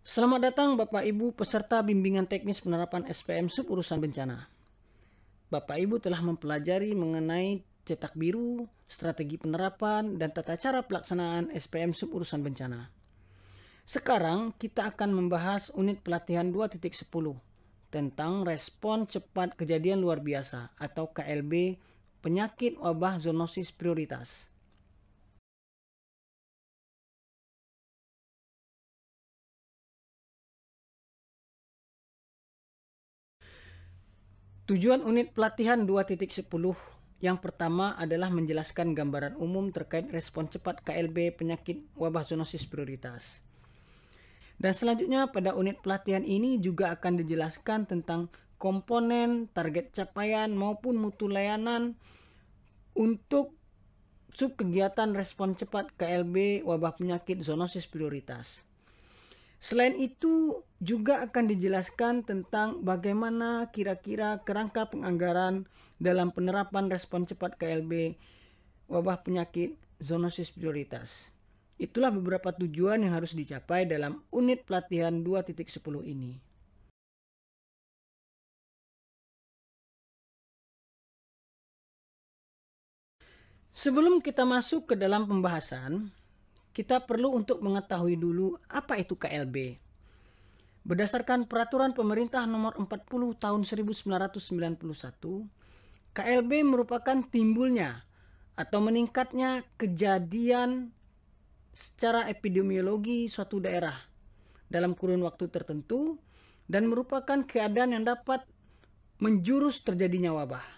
Selamat datang Bapak Ibu peserta bimbingan teknis penerapan SPM Sub Urusan Bencana. Bapak Ibu telah mempelajari mengenai cetak biru, strategi penerapan, dan tata cara pelaksanaan SPM Sub Urusan Bencana. Sekarang kita akan membahas unit pelatihan 2.10 tentang respon cepat kejadian luar biasa atau KLB penyakit wabah zoonosis prioritas. Tujuan unit pelatihan 2.10 yang pertama adalah menjelaskan gambaran umum terkait respon cepat KLB penyakit wabah zoonosis prioritas. Dan selanjutnya pada unit pelatihan ini juga akan dijelaskan tentang komponen, target capaian maupun mutu layanan untuk subkegiatan respon cepat KLB wabah penyakit zoonosis prioritas. Selain itu juga akan dijelaskan tentang bagaimana kira-kira kerangka penganggaran dalam penerapan respon cepat KLB wabah penyakit zoonosis prioritas. Itulah beberapa tujuan yang harus dicapai dalam unit pelatihan 2.10 ini. Sebelum kita masuk ke dalam pembahasan, kita perlu untuk mengetahui dulu apa itu KLB. Berdasarkan Peraturan Pemerintah Nomor 40 Tahun 1991, KLB merupakan timbulnya atau meningkatnya kejadian secara epidemiologi suatu daerah dalam kurun waktu tertentu dan merupakan keadaan yang dapat menjurus terjadinya wabah.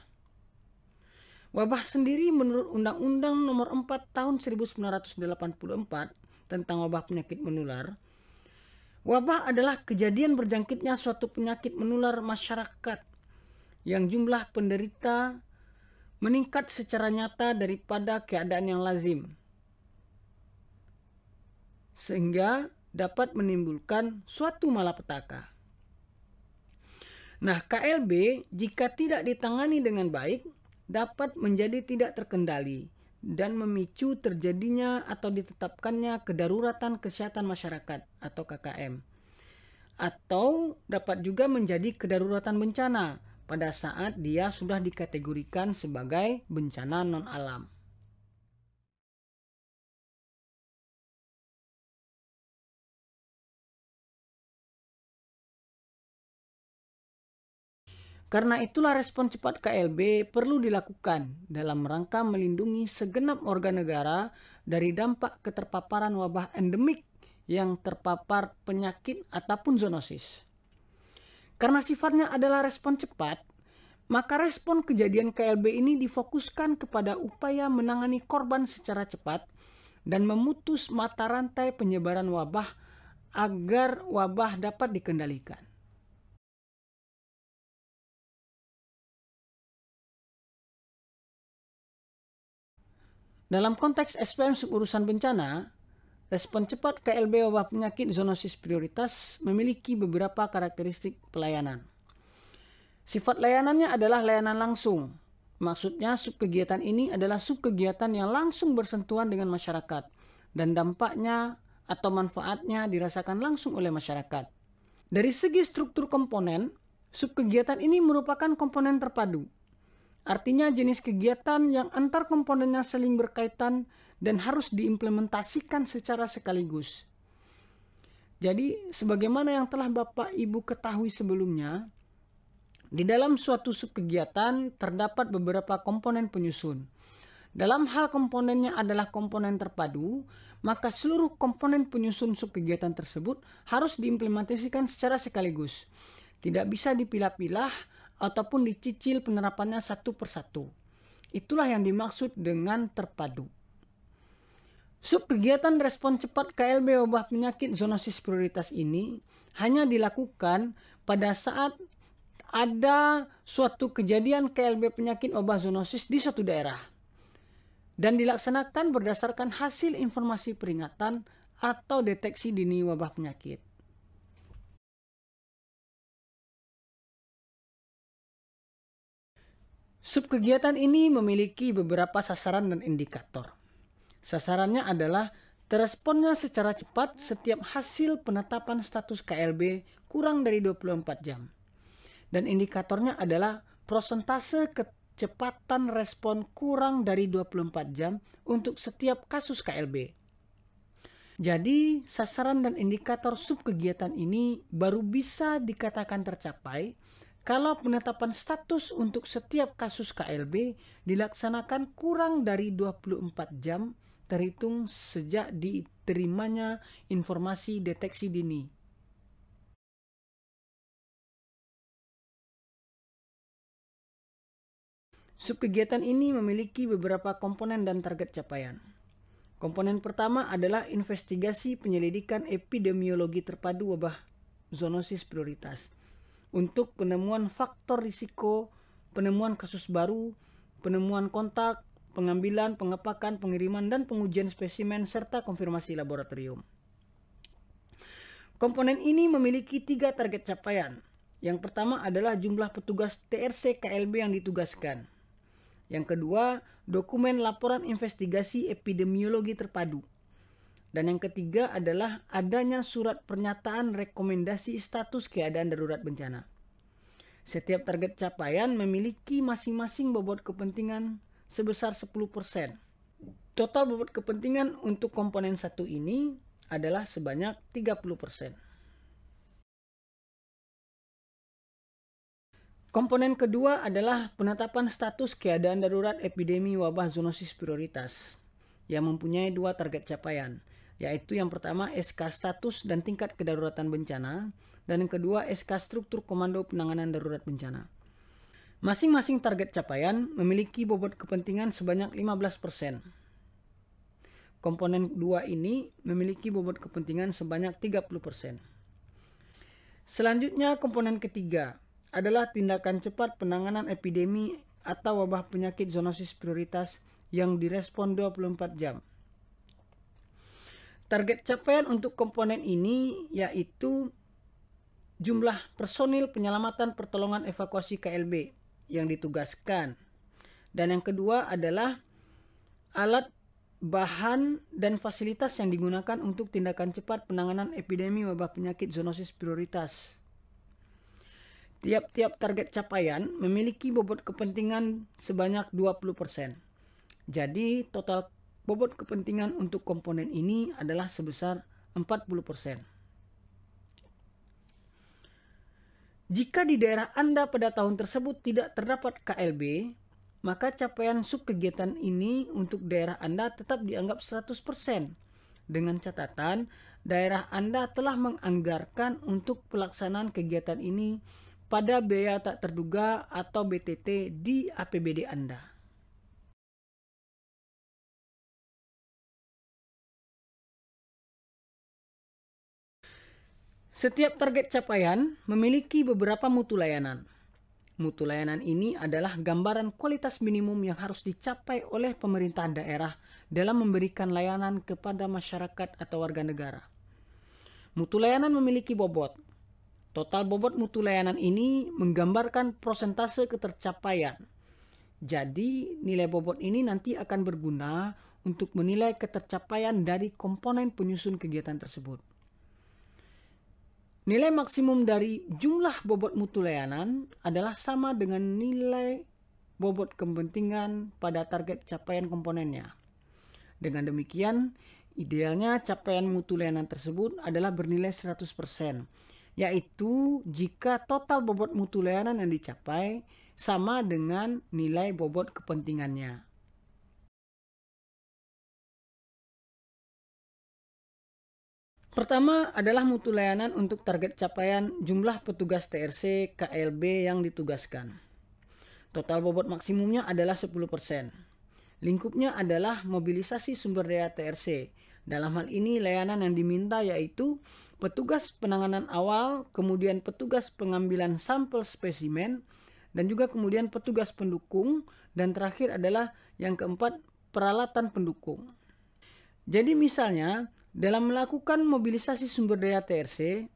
Wabah sendiri menurut Undang-Undang Nomor 4 Tahun 1984 tentang wabah penyakit menular, wabah adalah kejadian berjangkitnya suatu penyakit menular masyarakat yang jumlah penderita meningkat secara nyata daripada keadaan yang lazim, sehingga dapat menimbulkan suatu malapetaka. Nah, KLB jika tidak ditangani dengan baik dapat menjadi tidak terkendali dan memicu terjadinya atau ditetapkannya kedaruratan kesehatan masyarakat atau KKM. Atau dapat juga menjadi kedaruratan bencana pada saat dia sudah dikategorikan sebagai bencana non-alam. Karena itulah respon cepat KLB perlu dilakukan dalam rangka melindungi segenap warga negara dari dampak keterpaparan wabah endemik yang terpapar penyakit ataupun zoonosis. Karena sifatnya adalah respon cepat, maka respon kejadian KLB ini difokuskan kepada upaya menangani korban secara cepat dan memutus mata rantai penyebaran wabah agar wabah dapat dikendalikan. Dalam konteks SPM Suburusan Bencana, respon cepat KLB wabah penyakit zoonosis prioritas memiliki beberapa karakteristik pelayanan. Sifat layanannya adalah layanan langsung. Maksudnya subkegiatan ini adalah subkegiatan yang langsung bersentuhan dengan masyarakat dan dampaknya atau manfaatnya dirasakan langsung oleh masyarakat. Dari segi struktur komponen, subkegiatan ini merupakan komponen terpadu. Artinya jenis kegiatan yang antar komponennya saling berkaitan dan harus diimplementasikan secara sekaligus. Jadi sebagaimana yang telah Bapak Ibu ketahui sebelumnya, di dalam suatu subkegiatan terdapat beberapa komponen penyusun. Dalam hal komponennya adalah komponen terpadu, maka seluruh komponen penyusun subkegiatan tersebut harus diimplementasikan secara sekaligus. Tidak bisa dipilah-pilah ataupun dicicil penerapannya satu persatu. Itulah yang dimaksud dengan terpadu. Subkegiatan respon cepat KLB wabah penyakit zoonosis prioritas ini hanya dilakukan pada saat ada suatu kejadian KLB penyakit wabah zoonosis di suatu daerah dan dilaksanakan berdasarkan hasil informasi peringatan atau deteksi dini wabah penyakit. Subkegiatan ini memiliki beberapa sasaran dan indikator. Sasarannya adalah Teresponnya secara cepat setiap hasil penetapan status KLB kurang dari 24 jam. Dan indikatornya adalah persentase kecepatan respon kurang dari 24 jam untuk setiap kasus KLB. Jadi, sasaran dan indikator subkegiatan ini baru bisa dikatakan tercapai kalau penetapan status untuk setiap kasus KLB dilaksanakan kurang dari 24 jam terhitung sejak diterimanya informasi deteksi dini. Subkegiatan ini memiliki beberapa komponen dan target capaian. Komponen pertama adalah investigasi penyelidikan epidemiologi terpadu wabah zoonosis prioritas untuk penemuan faktor risiko, penemuan kasus baru, penemuan kontak, pengambilan, pengepakan, pengiriman, dan pengujian spesimen, serta konfirmasi laboratorium. Komponen ini memiliki 3 target capaian. Yang pertama adalah jumlah petugas TRC KLB yang ditugaskan. Yang kedua, dokumen laporan investigasi epidemiologi terpadu. Dan yang ketiga adalah adanya surat pernyataan rekomendasi status keadaan darurat bencana. Setiap target capaian memiliki masing-masing bobot kepentingan sebesar 10%. Total bobot kepentingan untuk komponen 1 ini adalah sebanyak 30%. Komponen kedua adalah penetapan status keadaan darurat epidemi wabah zoonosis prioritas yang mempunyai 2 target capaian, yaitu yang pertama SK status dan tingkat kedaruratan bencana, dan yang kedua SK struktur komando penanganan darurat bencana. Masing-masing target capaian memiliki bobot kepentingan sebanyak 15%. Komponen 2 ini memiliki bobot kepentingan sebanyak 30%. Selanjutnya komponen ketiga adalah tindakan cepat penanganan epidemi atau wabah penyakit zoonosis prioritas yang direspon 24 jam. Target capaian untuk komponen ini yaitu jumlah personil penyelamatan pertolongan evakuasi KLB yang ditugaskan. Dan yang kedua adalah alat, bahan, dan fasilitas yang digunakan untuk tindakan cepat penanganan epidemi wabah penyakit zoonosis prioritas. Tiap-tiap target capaian memiliki bobot kepentingan sebanyak 20%. Jadi total bobot kepentingan untuk komponen ini adalah sebesar 40%. Jika di daerah Anda pada tahun tersebut tidak terdapat KLB, maka capaian subkegiatan ini untuk daerah Anda tetap dianggap 100%. Dengan catatan, daerah Anda telah menganggarkan untuk pelaksanaan kegiatan ini pada biaya tak terduga atau BTT di APBD Anda. Setiap target capaian memiliki beberapa mutu layanan. Mutu layanan ini adalah gambaran kualitas minimum yang harus dicapai oleh pemerintah daerah dalam memberikan layanan kepada masyarakat atau warga negara. Mutu layanan memiliki bobot. Total bobot mutu layanan ini menggambarkan persentase ketercapaian. Jadi, nilai bobot ini nanti akan berguna untuk menilai ketercapaian dari komponen penyusun kegiatan tersebut. Nilai maksimum dari jumlah bobot mutu layanan adalah sama dengan nilai bobot kepentingan pada target capaian komponennya. Dengan demikian, idealnya capaian mutu layanan tersebut adalah bernilai 100%, yaitu jika total bobot mutu layanan yang dicapai sama dengan nilai bobot kepentingannya. Pertama adalah mutu layanan untuk target capaian jumlah petugas TRC KLB yang ditugaskan. Total bobot maksimumnya adalah 10%. Lingkupnya adalah mobilisasi sumber daya TRC. Dalam hal ini layanan yang diminta yaitu petugas penanganan awal, kemudian petugas pengambilan sampel spesimen, dan juga kemudian petugas pendukung, dan terakhir adalah yang keempat, peralatan pendukung. Jadi misalnya, dalam melakukan mobilisasi sumber daya TRC,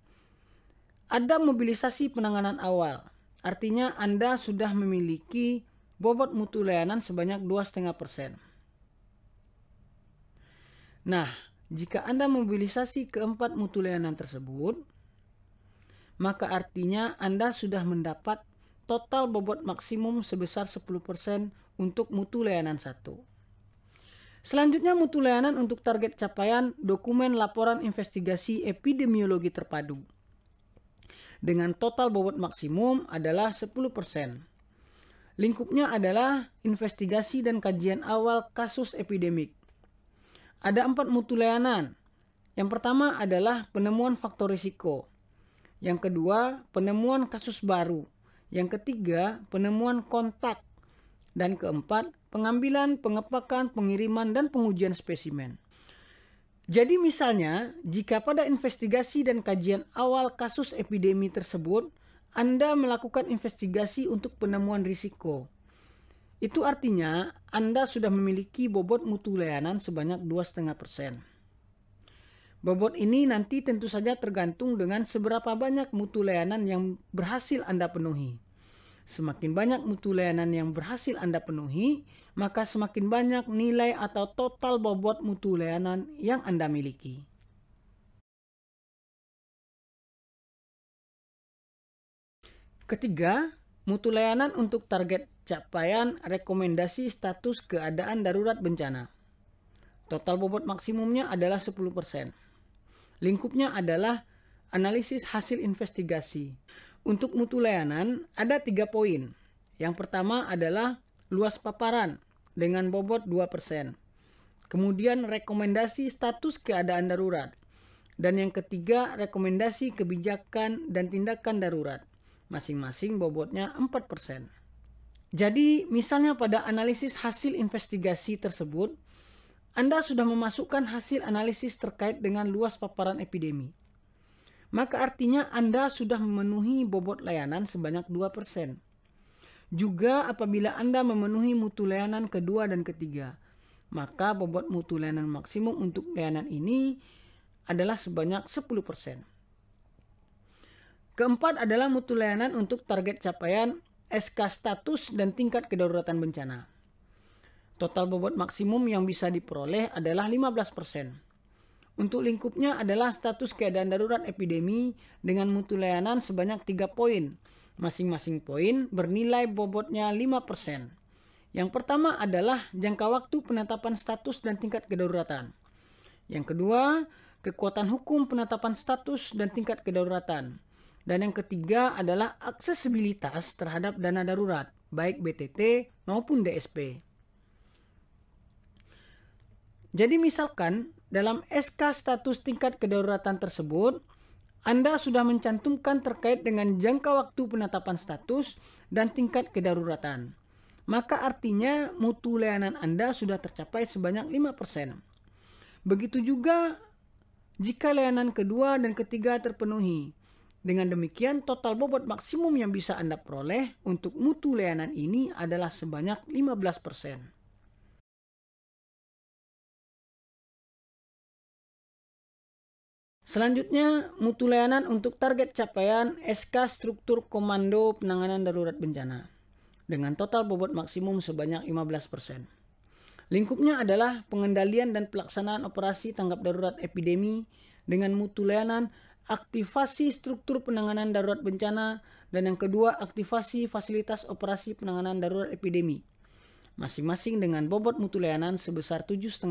ada mobilisasi penanganan awal. Artinya Anda sudah memiliki bobot mutu layanan sebanyak 2,5%. Nah, jika Anda mobilisasi keempat mutu layanan tersebut, maka artinya Anda sudah mendapat total bobot maksimum sebesar 10% untuk mutu layanan 1. Selanjutnya mutu layanan untuk target capaian dokumen laporan investigasi epidemiologi terpadu. Dengan total bobot maksimum adalah 10%. Lingkupnya adalah investigasi dan kajian awal kasus epidemik. Ada 4 mutu layanan. Yang pertama adalah penemuan faktor risiko. Yang kedua, penemuan kasus baru. Yang ketiga, penemuan kontak. Dan keempat, pengambilan, pengepakan, pengiriman, dan pengujian spesimen. Jadi misalnya, jika pada investigasi dan kajian awal kasus epidemi tersebut, Anda melakukan investigasi untuk penemuan risiko. Itu artinya Anda sudah memiliki bobot mutu layanan sebanyak 2,5%. Bobot ini nanti tentu saja tergantung dengan seberapa banyak mutu layanan yang berhasil Anda penuhi. Semakin banyak mutu layanan yang berhasil Anda penuhi, maka semakin banyak nilai atau total bobot mutu layanan yang Anda miliki. Ketiga, mutu layanan untuk target capaian rekomendasi status keadaan darurat bencana. Total bobot maksimumnya adalah 10%. Lingkupnya adalah analisis hasil investigasi. Untuk mutu layanan ada 3 poin. Yang pertama adalah luas paparan dengan bobot 2%. Kemudian rekomendasi status keadaan darurat. Dan yang ketiga rekomendasi kebijakan dan tindakan darurat. Masing-masing bobotnya 4%. Jadi misalnya pada analisis hasil investigasi tersebut, Anda sudah memasukkan hasil analisis terkait dengan luas paparan epidemi. Maka artinya Anda sudah memenuhi bobot layanan sebanyak 2%. Juga apabila Anda memenuhi mutu layanan kedua dan ketiga, maka bobot mutu layanan maksimum untuk layanan ini adalah sebanyak 10%. Keempat adalah mutu layanan untuk target capaian SK status dan tingkat kedaruratan bencana. Total bobot maksimum yang bisa diperoleh adalah 15%. Untuk lingkupnya adalah status keadaan darurat epidemi dengan mutu layanan sebanyak 3 poin. Masing-masing poin bernilai bobotnya 5%. Yang pertama adalah jangka waktu penetapan status dan tingkat kedaruratan. Yang kedua, kekuatan hukum penetapan status dan tingkat kedaruratan. Dan yang ketiga adalah aksesibilitas terhadap dana darurat, baik BTT maupun DSP. Jadi misalkan dalam SK status tingkat kedaruratan tersebut, Anda sudah mencantumkan terkait dengan jangka waktu penetapan status dan tingkat kedaruratan. Maka artinya mutu layanan Anda sudah tercapai sebanyak 5%. Begitu juga jika layanan kedua dan ketiga terpenuhi. Dengan demikian total bobot maksimum yang bisa Anda peroleh untuk mutu layanan ini adalah sebanyak 15%. Selanjutnya, mutu layanan untuk target capaian SK struktur komando penanganan darurat bencana dengan total bobot maksimum sebanyak 15%. Lingkupnya adalah pengendalian dan pelaksanaan operasi tanggap darurat epidemi dengan mutu layanan aktivasi struktur penanganan darurat bencana dan yang kedua aktivasi fasilitas operasi penanganan darurat epidemi. Masing-masing dengan bobot mutu layanan sebesar 7,5%.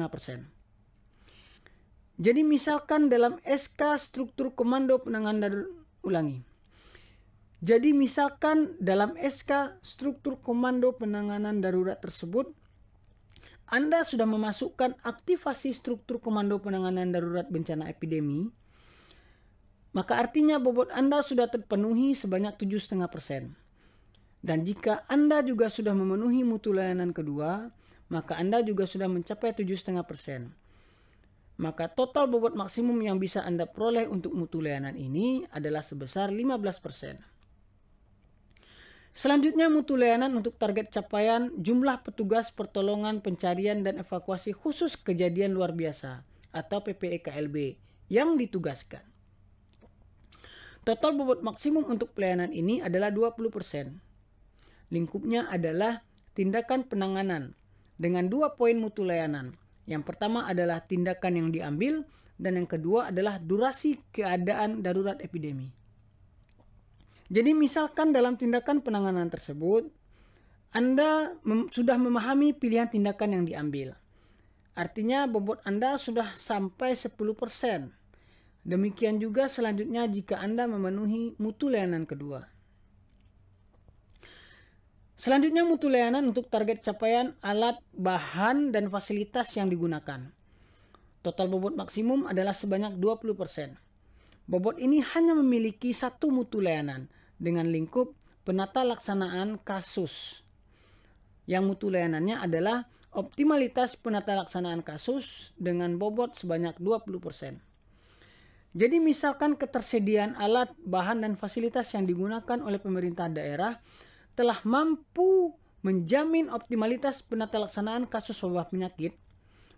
Jadi misalkan dalam SK struktur komando penanganan darurat Jadi misalkan dalam SK struktur komando penanganan darurat tersebut Anda sudah memasukkan aktivasi struktur komando penanganan darurat bencana epidemi, maka artinya bobot Anda sudah terpenuhi sebanyak 7,5%. Dan jika Anda juga sudah memenuhi mutu layanan kedua, maka Anda juga sudah mencapai 7,5%. Maka total bobot maksimum yang bisa Anda peroleh untuk mutu layanan ini adalah sebesar 15%. Selanjutnya mutu layanan untuk target capaian jumlah petugas pertolongan pencarian dan evakuasi khusus kejadian luar biasa atau PPEKLB yang ditugaskan. Total bobot maksimum untuk pelayanan ini adalah 20%. Lingkupnya adalah tindakan penanganan dengan 2 poin mutu layanan. Yang pertama adalah tindakan yang diambil, dan yang kedua adalah durasi keadaan darurat epidemi. Jadi misalkan dalam tindakan penanganan tersebut, Anda sudah memahami pilihan tindakan yang diambil. Artinya bobot Anda sudah sampai 10%. Demikian juga selanjutnya jika Anda memenuhi mutu layanan kedua. Selanjutnya mutu layanan untuk target capaian alat, bahan, dan fasilitas yang digunakan. Total bobot maksimum adalah sebanyak 20%. Bobot ini hanya memiliki satu mutu layanan dengan lingkup penata laksanaan kasus. Yang mutu layanannya adalah optimalitas penata laksanaan kasus dengan bobot sebanyak 20%. Jadi misalkan ketersediaan alat, bahan, dan fasilitas yang digunakan oleh pemerintah daerah telah mampu menjamin optimalitas penata laksanaan kasus wabah penyakit,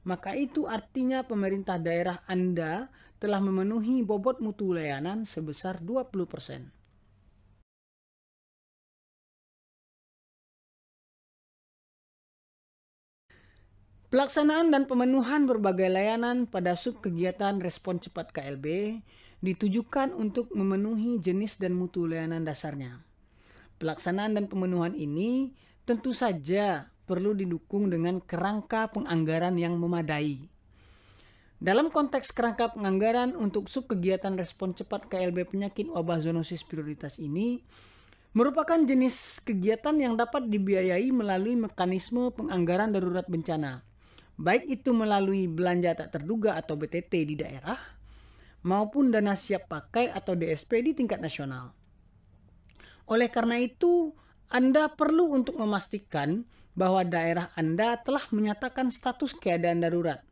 maka itu artinya pemerintah daerah Anda telah memenuhi bobot mutu layanan sebesar 20%. Pelaksanaan dan pemenuhan berbagai layanan pada subkegiatan respon cepat KLB ditujukan untuk memenuhi jenis dan mutu layanan dasarnya. Pelaksanaan dan pemenuhan ini tentu saja perlu didukung dengan kerangka penganggaran yang memadai. Dalam konteks kerangka penganggaran untuk subkegiatan respon cepat KLB penyakit wabah zoonosis prioritas ini merupakan jenis kegiatan yang dapat dibiayai melalui mekanisme penganggaran darurat bencana, baik itu melalui belanja tak terduga atau BTT di daerah, maupun dana siap pakai atau DSP di tingkat nasional. Oleh karena itu, Anda perlu untuk memastikan bahwa daerah Anda telah menyatakan status keadaan darurat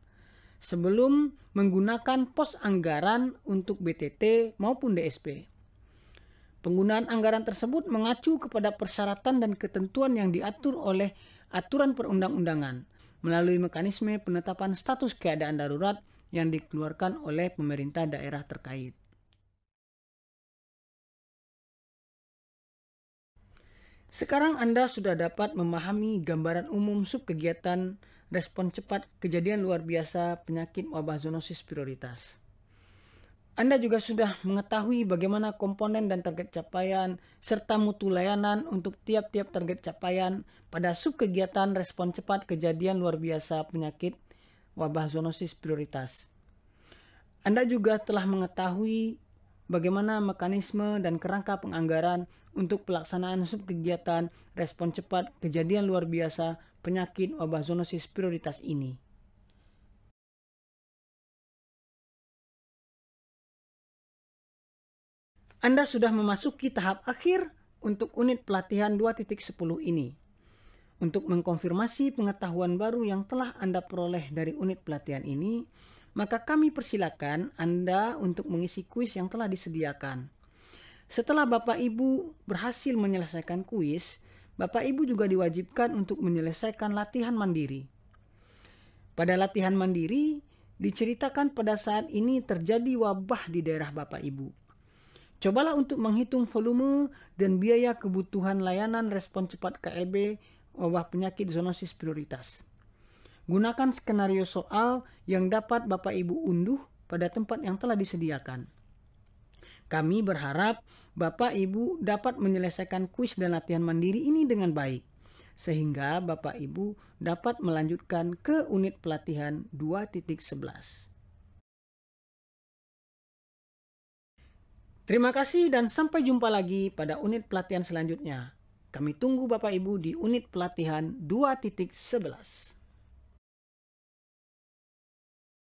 sebelum menggunakan pos anggaran untuk BTT maupun DSP. Penggunaan anggaran tersebut mengacu kepada persyaratan dan ketentuan yang diatur oleh aturan perundang-undangan melalui mekanisme penetapan status keadaan darurat yang dikeluarkan oleh pemerintah daerah terkait. Sekarang Anda sudah dapat memahami gambaran umum subkegiatan respon cepat kejadian luar biasa penyakit wabah zoonosis prioritas. Anda juga sudah mengetahui bagaimana komponen dan target capaian serta mutu layanan untuk tiap-tiap target capaian pada subkegiatan respon cepat kejadian luar biasa penyakit wabah zoonosis prioritas. Anda juga telah mengetahui bagaimana mekanisme dan kerangka penganggaran untuk pelaksanaan subkegiatan respon cepat kejadian luar biasa penyakit wabah zoonosis prioritas ini. Anda sudah memasuki tahap akhir untuk unit pelatihan 2.10 ini. Untuk mengkonfirmasi pengetahuan baru yang telah Anda peroleh dari unit pelatihan ini, maka kami persilakan Anda untuk mengisi kuis yang telah disediakan. Setelah Bapak Ibu berhasil menyelesaikan kuis, Bapak Ibu juga diwajibkan untuk menyelesaikan latihan mandiri. Pada latihan mandiri, diceritakan pada saat ini terjadi wabah di daerah Bapak Ibu. Cobalah untuk menghitung volume dan biaya kebutuhan layanan respon cepat KLB wabah penyakit zoonosis prioritas. Gunakan skenario soal yang dapat Bapak Ibu unduh pada tempat yang telah disediakan. Kami berharap Bapak Ibu dapat menyelesaikan kuis dan latihan mandiri ini dengan baik, sehingga Bapak Ibu dapat melanjutkan ke unit pelatihan 2.11. Terima kasih dan sampai jumpa lagi pada unit pelatihan selanjutnya. Kami tunggu Bapak Ibu di unit pelatihan 2.11.